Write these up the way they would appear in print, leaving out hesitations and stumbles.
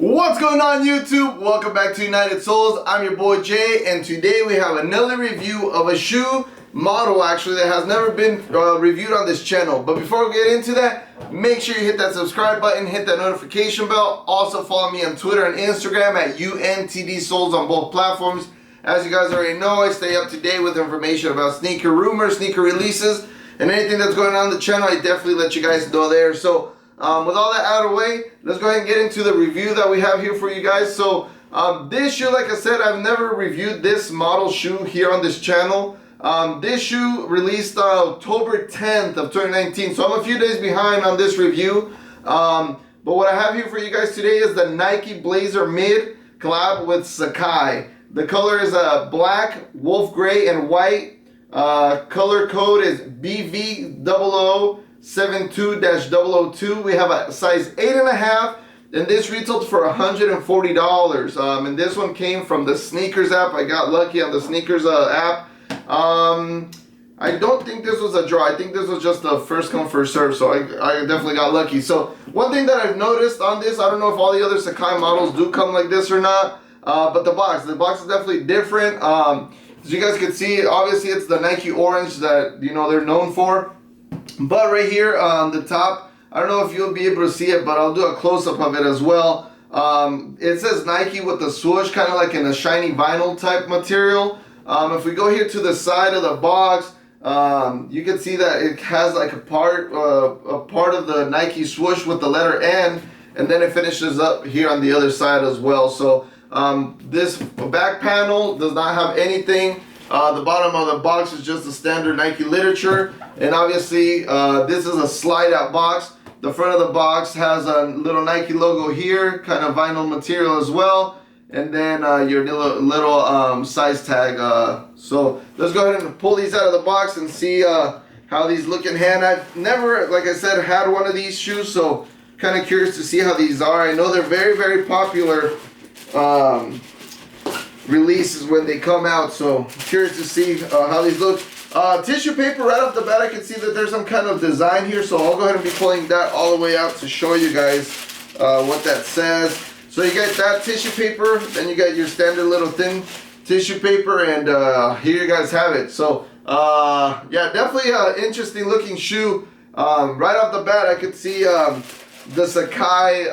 What's going on YouTube? Welcome back to United Souls. I'm your boy Jay, and today we have another review of a shoe model actually that has never been reviewed on this channel. But before we get into that, make sure you hit that subscribe button, hit that notification bell. Also follow me on Twitter and Instagram at UNTD Souls on both platforms. As you guys already know, I stay up to date with information about sneaker rumors, sneaker releases, and anything that's going on the channel. I definitely let you guys know there. So with all that out of the way, let's go ahead and get into the review that we have here for you guys. So this shoe, like I said, I've never reviewed this model shoe here on this channel. This shoe released October 10th of 2019, so I'm a few days behind on this review. But what I have here for you guys today is the Nike Blazer Mid collab with Sacai. The color is black, wolf gray, and white. Color code is BV0072-002. We have a size 8.5, and this retailed for $140. And this one came from the Sneakers app. I got lucky on the Sneakers app. I don't think this was a draw. I think this was just a first come first serve, so I definitely got lucky. So one thing that I've noticed on this, I don't know if all the other Sacai models do come like this or not, but the box is definitely different. As you guys can see, obviously it's the Nike orange that they're known for. But right here on the top, I don't know if you'll be able to see it, but I'll do a close-up of it as well. It says Nike with the swoosh, kind of like in a shiny vinyl type material. If we go here to the side of the box, you can see that it has like a part of the Nike swoosh with the letter N, and then it finishes up here on the other side as well. So this back panel does not have anything. The bottom of the box is just the standard Nike literature, and obviously this is a slide out box. The front of the box has a little Nike logo here, kind of vinyl material as well, and then your little size tag. So let's go ahead and pull these out of the box and see how these look in hand. I've never, like I said, had one of these shoes, so kind of curious to see how these are. I know they're very, very popular releases when they come out, so curious to see how these look. Tissue paper, right off the bat I can see that there's some kind of design here, so I'll go ahead and be pulling that all the way out to show you guys what that says. So you got that tissue paper, then you got your standard little thin tissue paper, and here you guys have it. So yeah, definitely an interesting looking shoe. Right off the bat I could see the Sacai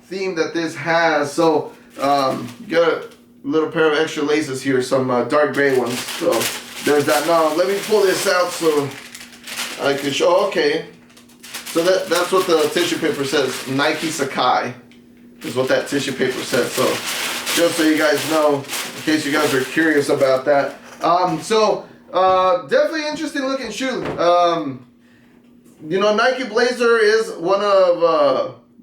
theme that this has. So got a little pair of extra laces here, some dark gray ones. So there's that. Now let me pull this out so I can show. Okay, so that's what the tissue paper says. Nike Sacai is what that tissue paper says. So just so you guys know, in case you guys are curious about that. Definitely interesting looking shoe. Nike Blazer is one of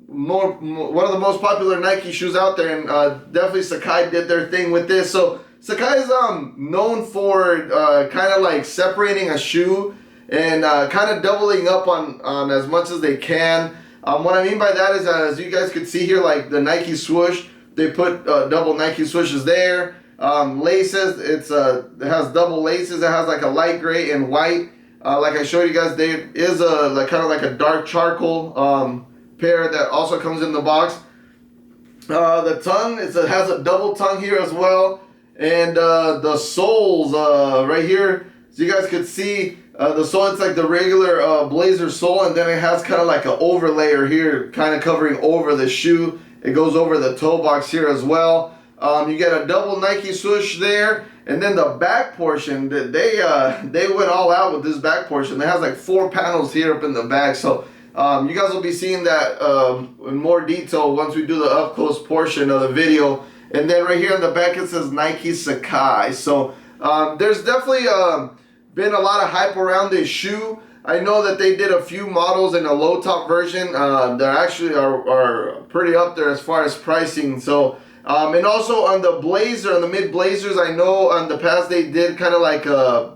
the most popular Nike shoes out there, and definitely Sacai did their thing with this. So Sacai is known for kind of like separating a shoe and kind of doubling up on as much as they can. What I mean by that is, as you guys could see here, like the Nike swoosh, they put double Nike swooshes there. Laces, it has double laces. It has like a light gray and white. Like I showed you guys, there is a kind of like a dark charcoal pair that also comes in the box. The tongue, it has a double tongue here as well, and the soles right here, so you guys could see the sole. It's like the regular Blazer sole, and then it has kind of like an overlayer here, kind of covering over the shoe. It goes over the toe box here as well. You get a double Nike swoosh there, and then the back portion, they went all out with this back portion. It has like 4 panels here up in the back, so you guys will be seeing that in more detail once we do the up close portion of the video. And then right here on the back it says Nike Sacai. So there's definitely been a lot of hype around this shoe. I know that they did a few models in a low top version that actually are pretty up there as far as pricing. So and also on the Blazer, on the mid Blazers, I know on the past they did kind of like a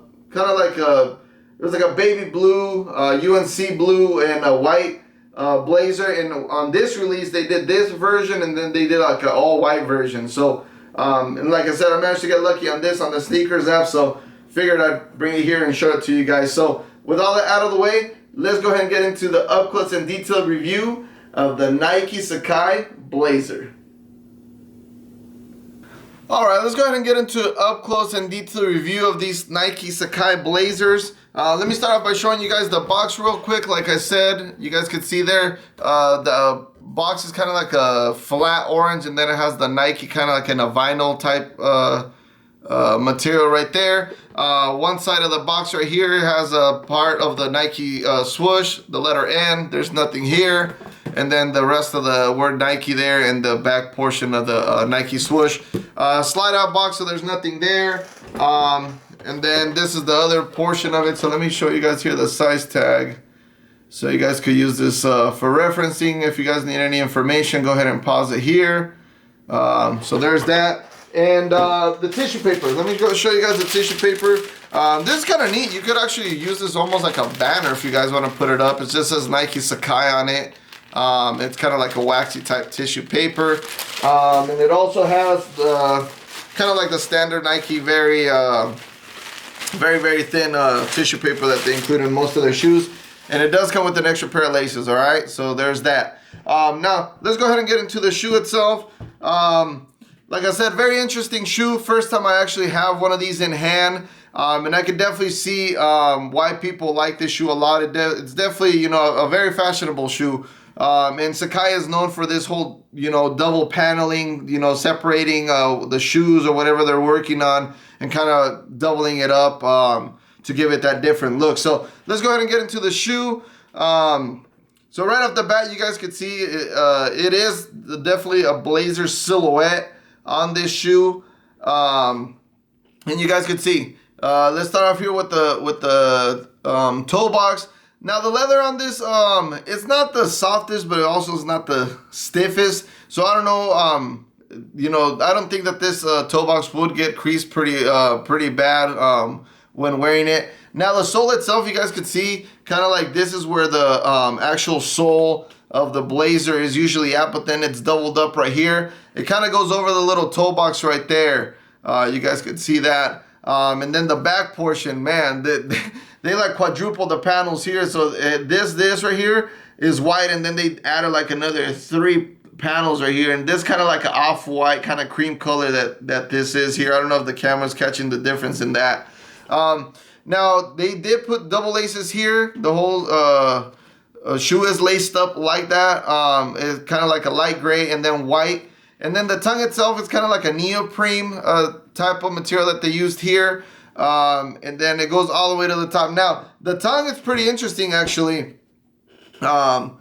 it was like a baby blue, UNC blue, and a white Blazer. And on this release, they did this version, and then they did like an all-white version. So, and like I said, I managed to get lucky on this on the Sneakers app. So, figured I'd bring it here and show it to you guys. So, with all that out of the way, let's go ahead and get into the up close and detailed review of the Nike Sacai Blazer. All right, let's go ahead and get into up close and detailed review of these Nike Sacai Blazers. Let me start off by showing you guys the box real quick. Like I said, you guys can see there, the box is kind of like a flat orange, and then it has the Nike kind of like in a vinyl type material right there. One side of the box right here has a part of the Nike swoosh, the letter N. There's nothing here. And then the rest of the word Nike there and the back portion of the Nike swoosh. Slide out box, so there's nothing there. And then this is the other portion of it. So let me show you guys here the size tag. So you guys could use this for referencing. If you guys need any information, go ahead and pause it here. So there's that. And the tissue paper. Let me go show you guys the tissue paper. This is kind of neat. You could actually use this almost like a banner if you guys want to put it up. It just says Nike Sacai on it. It's kind of like a waxy type tissue paper. And it also has the kind of like the standard Nike very thin tissue paper that they include in most of their shoes. And it does come with an extra pair of laces, all right? So there's that. Now, let's go ahead and get into the shoe itself. Like I said, very interesting shoe. First time I actually have one of these in hand. And I can definitely see why people like this shoe a lot. It's definitely, you know, a very fashionable shoe. And Sacai is known for this whole, you know, double paneling, you know, separating the shoes or whatever they're working on and kind of doubling it up to give it that different look. So let's go ahead and get into the shoe. So right off the bat, you guys can see it is definitely a blazer silhouette on this shoe. And you guys can see, let's start off here with the toe box. Now the leather on this, it's not the softest, but it also is not the stiffest. So I don't know, you know, I don't think that this toe box would get creased pretty bad when wearing it. Now the sole itself, you guys can see, kind of like this is where the actual sole of the blazer is usually at, but then it's doubled up right here. It kind of goes over the little toe box right there. You guys can see that. And then the back portion, man, they like quadrupled the panels here. So this right here is white, and then they added like another 3 panels right here, and this kind of like an off-white kind of cream color that this is here. I don't know if the camera's catching the difference in that. Now they did put double laces here. The whole shoe is laced up like that. It's kind of like a light gray and then white. And then the tongue itself is kind of like a neoprene type of material that they used here. And then it goes all the way to the top. Now, the tongue is pretty interesting, actually. The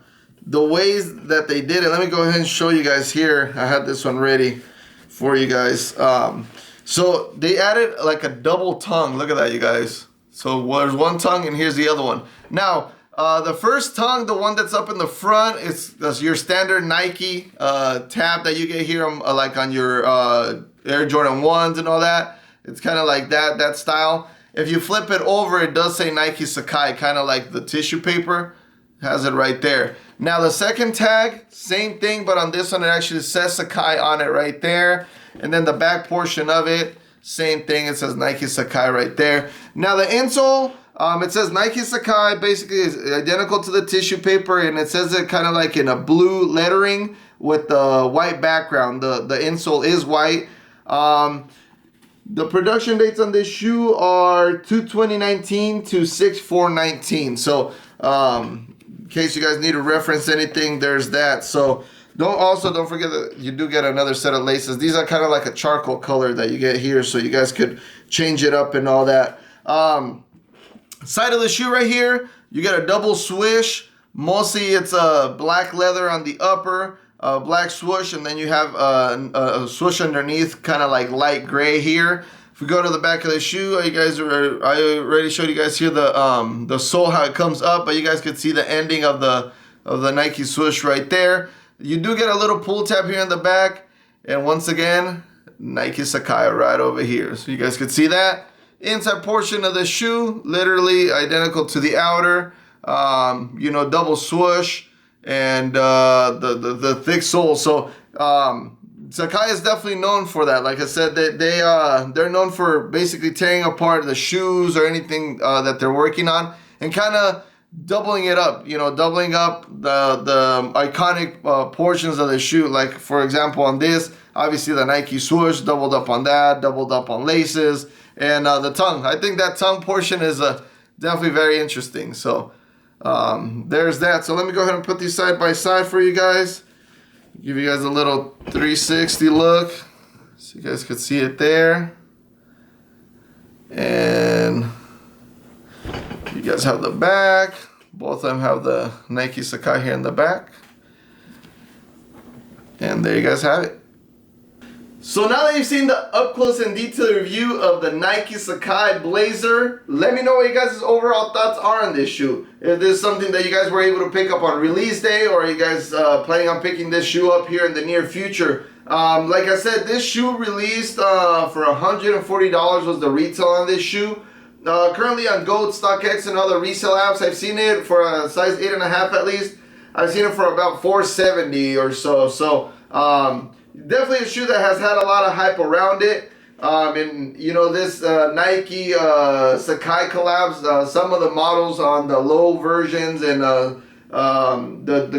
ways that they did it. Let me go ahead and show you guys here. I had this one ready for you guys. So they added like a double tongue. Look at that, you guys. So there's one tongue and here's the other one. Now, the first tongue, the one that's up in the front, that's your standard Nike tab that you get here, like on your Air Jordan 1s and all that. It's kind of like that style. If you flip it over, it does say Nike Sacai, kind of like the tissue paper. Has it right there. Now the second tag, same thing, but on this one it actually says Sacai on it right there. And then the back portion of it, same thing, it says Nike Sacai right there. Now the insole, it says Nike Sacai, basically is identical to the tissue paper, and it says it kind of like in a blue lettering with the white background. The insole is white. The production dates on this shoe are 2/20/19 to 6/4/19. So in case you guys need to reference anything, there's that. So don't forget that you do get another set of laces. These are kind of like a charcoal color that you get here, so you guys could change it up and all that. Side of the shoe right here, you get a double swish. Mostly it's a black leather on the upper, black swoosh, and then you have a swoosh underneath, kind of like light gray here. If we go to the back of the shoe, I already showed you guys here the sole, how it comes up, but you guys could see the ending of the Nike swoosh right there. You do get a little pull tab here in the back, and once again, Nike Sacai right over here. So you guys could see that. Inside portion of the shoe, literally identical to the outer. You know, double swoosh and the thick sole. So Sacai is definitely known for that. Like I said, they're known for basically tearing apart the shoes or anything that they're working on and kind of doubling it up. You know, doubling up the iconic portions of the shoe. Like for example, on this, Obviously the Nike swoosh, doubled up on that, doubled up on laces, and the tongue. I think that tongue portion is definitely very interesting. So there's that. So let me go ahead and put these side by side for you guys. Give you guys a little 360 look so you guys could see it there. And you guys have the back. Both of them have the Nike Sacai here in the back. And there you guys have it. So now that you've seen the up close and detailed review of the Nike Sacai Blazer, let me know what you guys' overall thoughts are on this shoe. If this is something that you guys were able to pick up on release day, or are you guys planning on picking this shoe up here in the near future? Like I said, this shoe released for $140 was the retail on this shoe. Currently on GOAT, StockX, and other resale apps, I've seen it for a size 8.5 at least. I've seen it for about $470 or so. So definitely a shoe that has had a lot of hype around it. And you know, this Nike Sacai collabs, some of the models on the low versions and the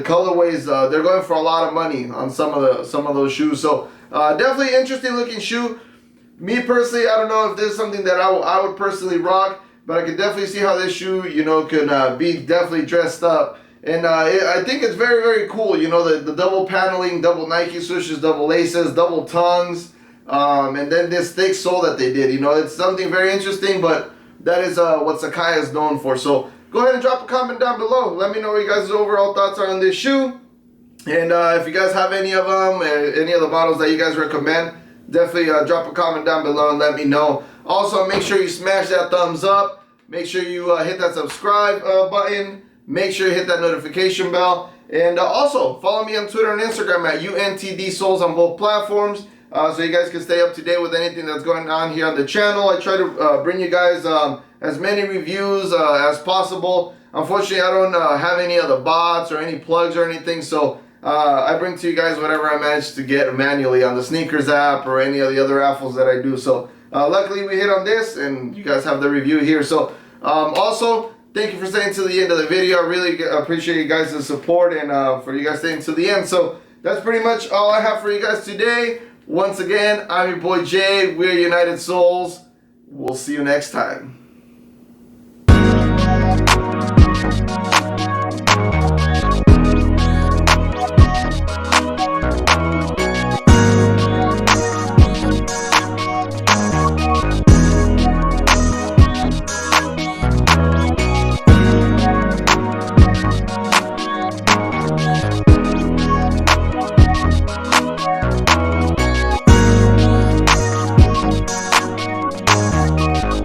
colorways, they're going for a lot of money on some of those shoes. So definitely interesting looking shoe. Me personally, I don't know if this is something that I would personally rock, but I could definitely see how this shoe, you know, could be definitely dressed up. And I think it's very, very cool. You know, the double paneling, double Nike swooshes, double laces, double tongues, and then this thick sole that they did. You know, it's something very interesting, but that is what Sacai is known for. So go ahead and drop a comment down below. Let me know what you guys' overall thoughts are on this shoe. And if you guys have any of them, any of the models that you guys recommend, definitely drop a comment down below and let me know. Also, make sure you smash that thumbs up. Make sure you hit that subscribe button. Make sure you hit that notification bell. And also, follow me on Twitter and Instagram at UNTDSouls on both platforms. So you guys can stay up to date with anything that's going on here on the channel. I try to bring you guys as many reviews as possible. Unfortunately, I don't have any of the bots or any plugs or anything. So I bring to you guys whatever I manage to get manually on the Sneakers app or any of the other raffles that I do. So luckily we hit on this and you guys have the review here. So also, thank you for staying to the end of the video. I really appreciate you guys' support and for you guys staying to the end. So that's pretty much all I have for you guys today. Once again, I'm your boy Jay. We're United Souls. We'll see you next time.